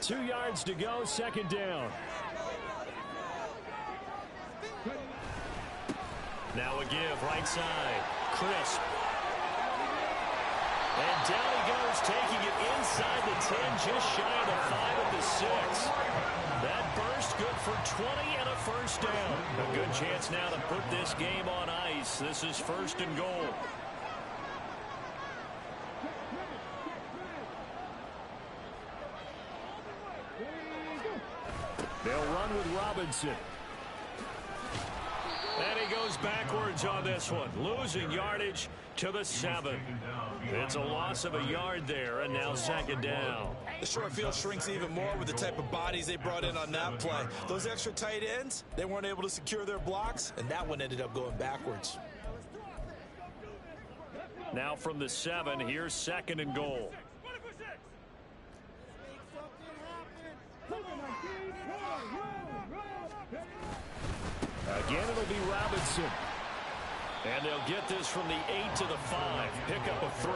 Speaker 2: Two yards to go, 2nd down. Now a give, right side. Crisp. And down he goes, taking it inside the 10, just shy of the 5 at the 6. That burst good for 20 and a 1st down. A good chance now to put this game on ice. This is 1st and goal. They'll run with Robinson. And he goes backwards on this one, losing yardage to the 7. It's a loss of a yard there, and now 2nd down.
Speaker 3: The short field shrinks even more with the type of bodies they brought in on that play. Those extra tight ends, they weren't able to secure their blocks, and that one ended up going backwards.
Speaker 2: Now from the 7, here's 2nd and goal. Again, it'll be Robinson. And they'll get this from the 8 to the 5. Pick up a 3.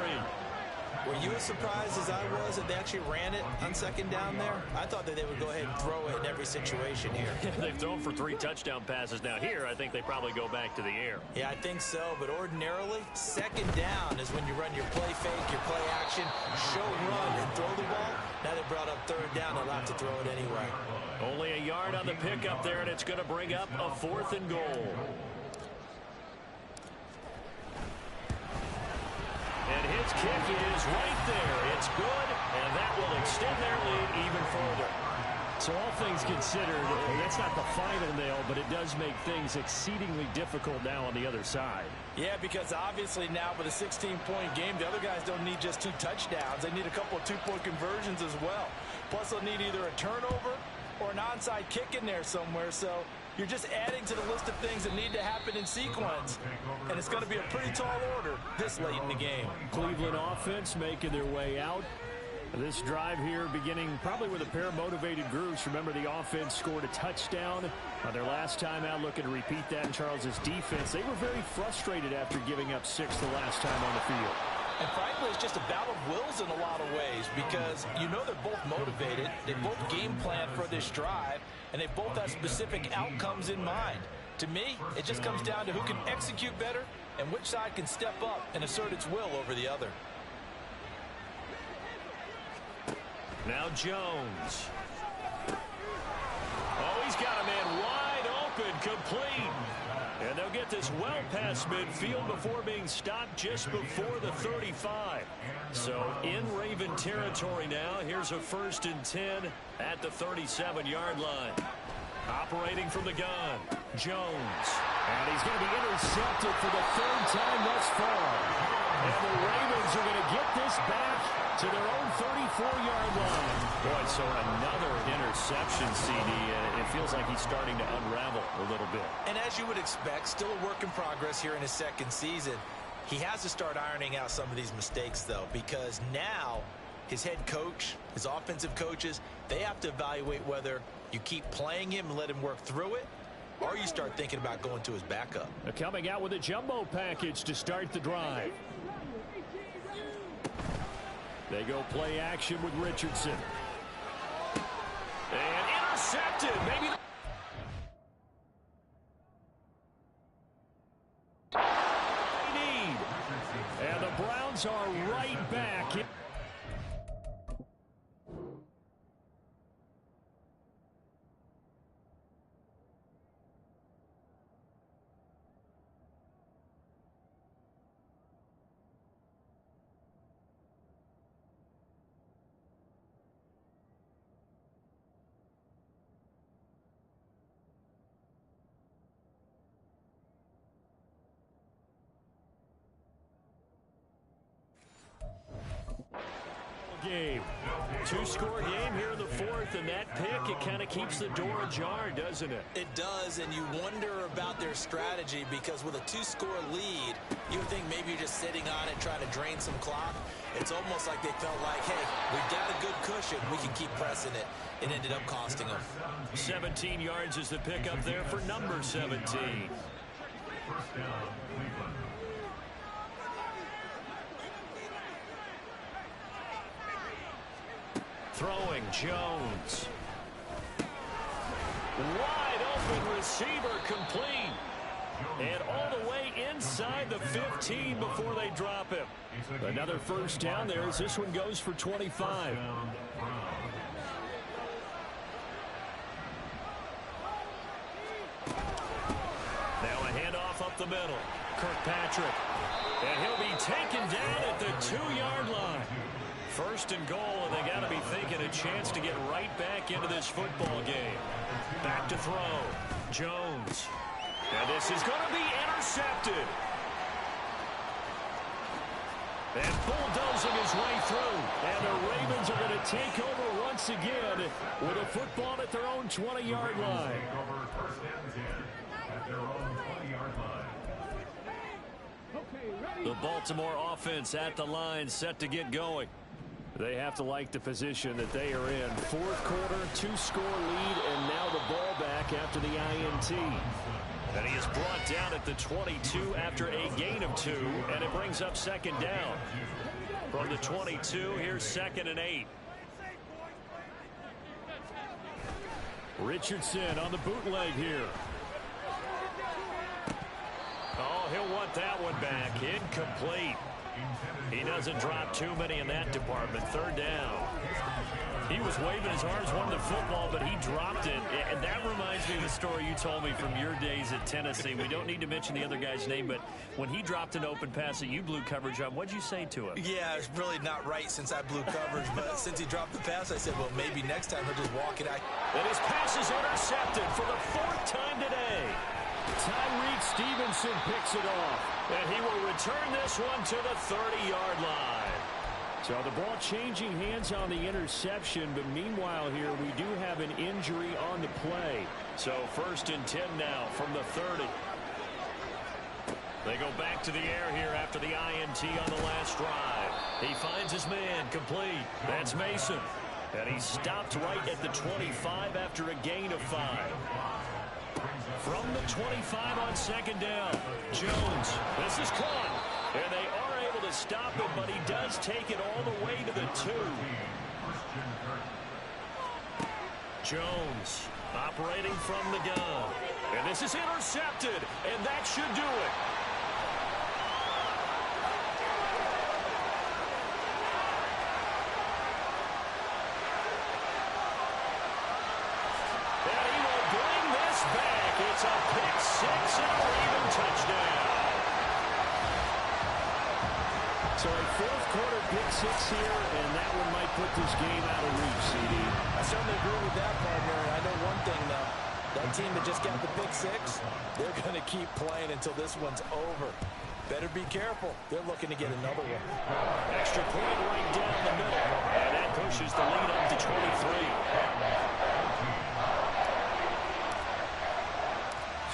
Speaker 3: Were you as surprised as I was that they actually ran it on 2nd down there? I thought that they would go ahead and throw it in every situation here.
Speaker 2: They've thrown for 3 touchdown passes. Now here, I think they probably go back to the air.
Speaker 3: Yeah, I think so. But ordinarily, 2nd down is when you run your play fake, your play action, show run, and throw the ball. Now they brought up 3rd down. They'll have to throw it anyway.
Speaker 2: Only a yard on the pickup there, and it's going to bring up a 4th and goal. And his kick is right there. It's good, and that will extend their lead even further. So all things considered, that's not the final nail, but it does make things exceedingly difficult now on the other side.
Speaker 4: Yeah, because obviously now with a 16-point game, the other guys don't need just 2 touchdowns. They need a couple of 2-point conversions as well. Plus, they'll need either a turnover or an onside kick in there somewhere. So you're just adding to the list of things that need to happen in sequence. And it's going to be a pretty tall order this late in the game.
Speaker 2: Cleveland offense making their way out. This drive here beginning probably with a pair of motivated groups. Remember, the offense scored a touchdown on their last time out, looking to repeat that in Charles's defense. They were very frustrated after giving up 6 the last time on the field.
Speaker 4: And frankly, it's just a battle of wills in a lot of ways because you know they're both motivated. They both game plan for this drive, and they both have specific outcomes in mind. To me, it just comes down to who can execute better and which side can step up and assert its will over the other.
Speaker 2: Now Jones. Oh, he's got a man wide open, complete. And they'll get this well past midfield before being stopped just before the 35. So in Raven territory now. Here's a 1st and 10 at the 37-yard line. Operating from the gun, Jones. And he's going to be intercepted for the 3rd time thus far. And the Ravens are going to get this back to their own 34-yard line. Boy, so another interception, CD. It feels like he's starting to unravel a little bit.
Speaker 4: And as you would expect, still a work in progress here in his 2nd season. He has to start ironing out some of these mistakes, though, because now his head coach, his offensive coaches, they have to evaluate whether you keep playing him and let him work through it, or you start thinking about going to his backup.
Speaker 2: Coming out with a jumbo package to start the drive. They go play action with Richardson. And intercepted. Maybe they need. And the Browns are right back. Game. 2-score game here in the 4th, and that pick, it kind of keeps the door ajar, doesn't it?
Speaker 3: It does, and you wonder about their strategy because with a 2-score lead, you would think maybe you're just sitting on it trying to drain some clock. It's almost like they felt like, hey, we've got a good cushion. We can keep pressing it. It ended up costing them.
Speaker 2: 17 yards is the pick up there for number 17.
Speaker 6: 1st down, Cleveland.
Speaker 2: Throwing Jones. Wide open receiver, complete. And all the way inside the 15 before they drop him. Another 1st down there as this one goes for 25. Now a handoff up the middle. Kirkpatrick. And he'll be taken down at the 2-yard line. 1st and goal, and they got to be thinking a chance to get right back into this football game. Back to throw. Jones. And this is going to be intercepted. And bulldozing his way through. And the Ravens are going to take over once again with a football at their own 20-yard line.
Speaker 6: Take over 1st and 10 at their own 20-yard line.
Speaker 2: The Baltimore offense at the line, set to get going. They have to like the position that they are in. 4th quarter, 2-score lead, and now the ball back after the INT. And he is brought down at the 22 after a gain of 2, and it brings up 2nd down. From the 22, here's 2nd and 8. Richardson on the bootleg here. Oh, he'll want that one back. Incomplete. He doesn't drop too many in that department. 3rd down. He was waving his arms, wanted the football, but he dropped it. And that reminds me of the story you told me from your days at Tennessee. We don't need to mention the other guy's name, but when he dropped an open pass that you blew coverage on, what'd you say to him?
Speaker 3: Yeah, it's really not right since I blew coverage, but since he dropped the pass, I said, well, maybe next time he'll just walk it out.
Speaker 2: And his pass is intercepted for the 4th time today. Tyreek Stevenson picks it off, and he will return this one to the 30-yard line. So the ball changing hands on the interception, but meanwhile here we do have an injury on the play. So 1st and 10 now from the 30. They go back to the air here after the INT on the last drive. He finds his man complete. That's Mason. And he stopped right at the 25 after a gain of 5. From the 25 on 2nd down, Jones. This is caught. And they are able to stop it, but he does take it all the way to the 2. Jones operating from the gun. And this is intercepted, and that should do it. And he will bring this back. It's a pick 6 and a Raven touchdown. So a 4th quarter pick 6 here, and that one might put this game out of reach, CD.
Speaker 4: I certainly agree with that, partner. I know one thing, though. That team that just got the pick 6, they're going to keep playing until this one's over. Better be careful. They're looking to get another one.
Speaker 2: Extra point right down the middle, and that pushes the lead up to 23.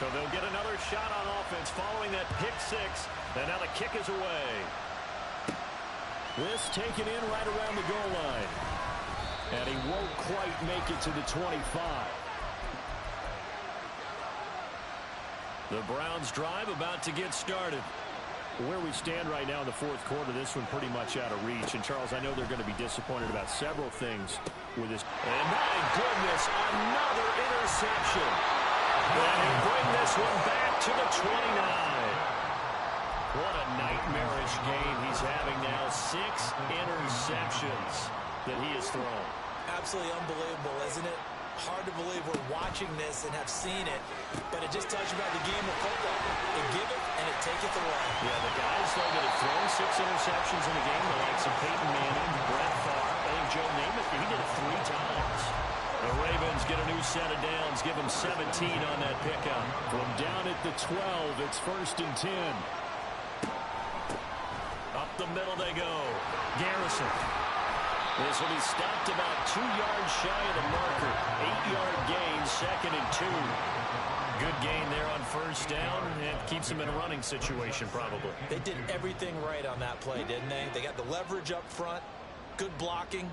Speaker 2: So they'll get another shot on offense following that pick 6, and now the kick is away. This taken in right around the goal line. And he won't quite make it to the 25. The Browns drive about to get started. Where we stand right now in the 4th quarter, this one pretty much out of reach. And, Charles, I know they're going to be disappointed about several things with this. And, my goodness, another interception. And he'll bring this one back to the 29. What a nightmarish game he's having now. 6 interceptions that he has thrown.
Speaker 3: Absolutely unbelievable, isn't it? Hard to believe we're watching this and have seen it, but it just tells you about the game of football. It giveth and it taketh away.
Speaker 2: Yeah, the guys, though, that have thrown 6 interceptions in a game, the likes of Peyton Manning, Brett Favre, I think Joe Namath, he did it 3 times. The Ravens get a new set of downs, give them 17 on that pickup. From down at the 12, it's 1st and 10. Up the middle they go. Garrison. This will be stopped about 2 yards shy of the marker. 8-yard gain, 2nd and 2. Good gain there on 1st down, and keeps them in a running situation probably.
Speaker 3: They did everything right on that play, didn't they? They got the leverage up front, good blocking,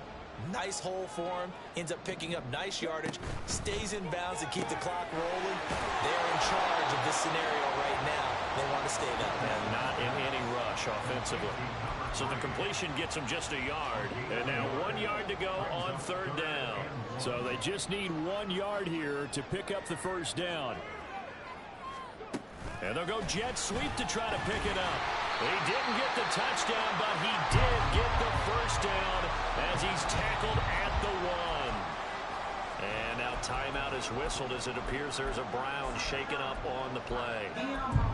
Speaker 3: nice hole for him, ends up picking up nice yardage, stays in bounds to keep the clock rolling. They're in charge of this scenario right now. They want to stay that way.
Speaker 2: And not in any rush offensively. So the completion gets them just a yard. And now 1 yard to go on 3rd down. So they just need 1 yard here to pick up the 1st down. And they'll go jet sweep to try to pick it up. He didn't get the touchdown, but he did get the 1st down as he's tackled at the 1. And now timeout is whistled as it appears there's a Brown shaken up on the play.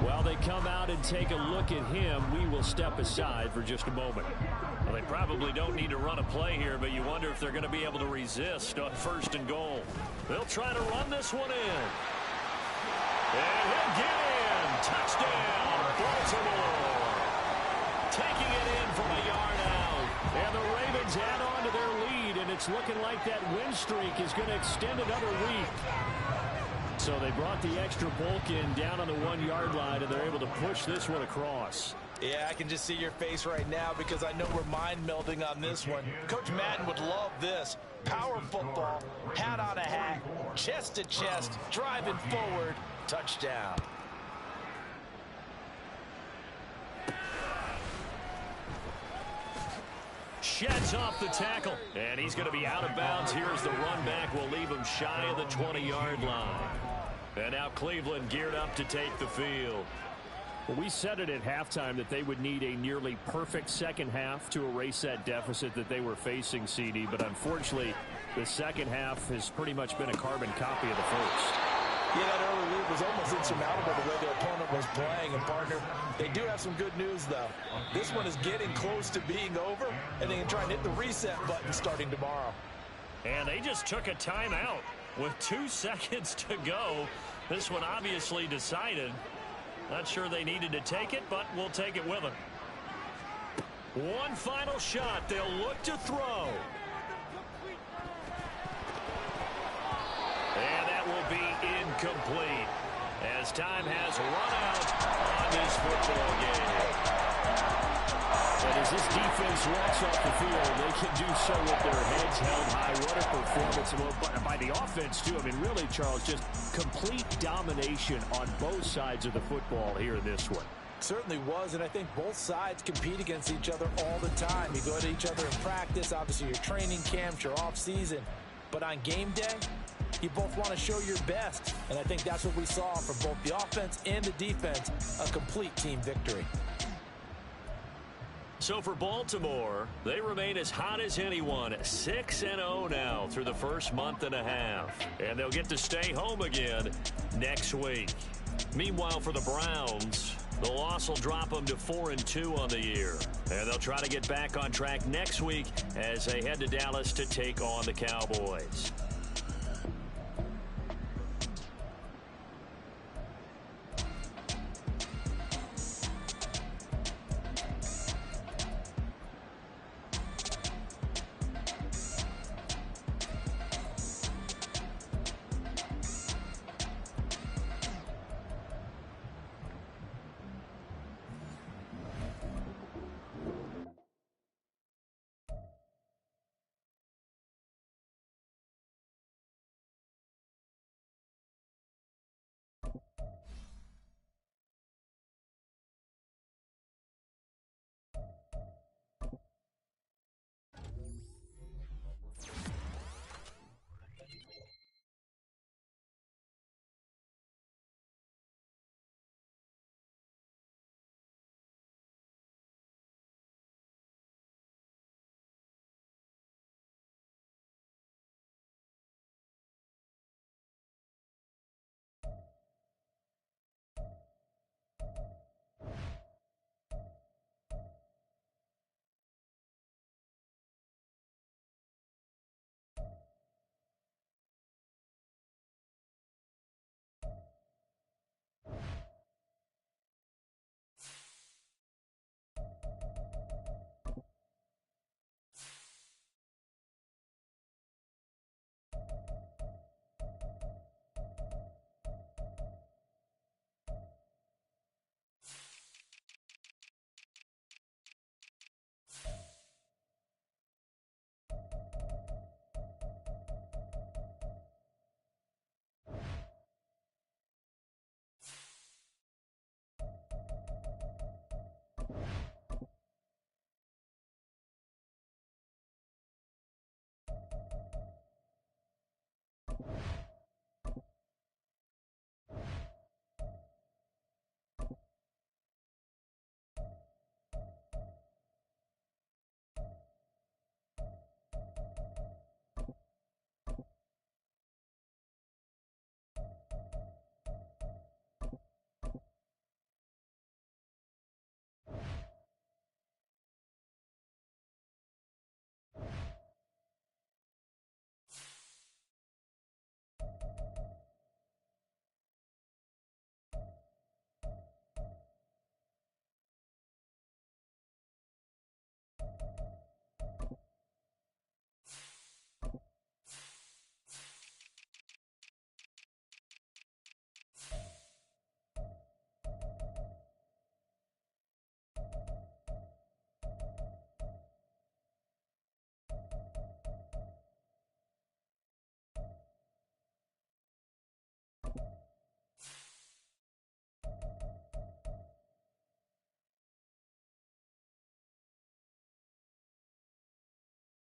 Speaker 2: While they come out and take a look at him, we will step aside for just a moment. Well, they probably don't need to run a play here, but you wonder if they're going to be able to resist on 1st and goal. They'll try to run this one in. And he'll get in. Touchdown, Baltimore. Taking it in from a yard out. And the Ravens add on to their lead, and it's looking like that win streak is going to extend another week. So they brought the extra bulk in down on the 1 yard line, and they're able to push this one across.
Speaker 4: Yeah, I can just see your face right now because I know we're mind melding on this one. Coach Madden would love this. Power football, hat on a hat, chest to chest, driving forward, touchdown.
Speaker 2: Sheds off the tackle, and he's going to be out of bounds. Here's the run back. We'll leave him shy of the 20-yard line. And now Cleveland geared up to take the field. Well, we said it at halftime that they would need a nearly perfect second half to erase that deficit that they were facing, CD. But unfortunately, The second half has pretty much been a carbon copy of the first.
Speaker 4: Yeah, that early lead was almost insurmountable the way their opponent was playing. And, partner, they do have some good news, though. This one is getting close to being over, and they can try and hit the reset button starting tomorrow.
Speaker 2: And they just took a timeout with 2 seconds to go. This one obviously decided. Not sure they needed to take it, but we'll take it with them. One final shot. They'll look to throw. And that will be incomplete as time has run out on this football game. And as this defense walks off the field, they can do so with their heads held high. What a performance. Well, by the offense, too. I mean, really, Charles, just complete domination on both sides of the football here in this one.
Speaker 4: Certainly was, and I think both sides compete against each other all the time. You go at each other in practice, obviously your training camps, your off-season. But on game day, you both want to show your best. And I think that's what we saw from both the offense and the defense, a complete team victory.
Speaker 2: So for Baltimore, they remain as hot as anyone, 6-0 now through the first month and a half. And they'll get to stay home again next week. Meanwhile, for the Browns, the loss will drop them to 4-2 on the year. And they'll try to get back on track next week as they head to Dallas to take on the Cowboys.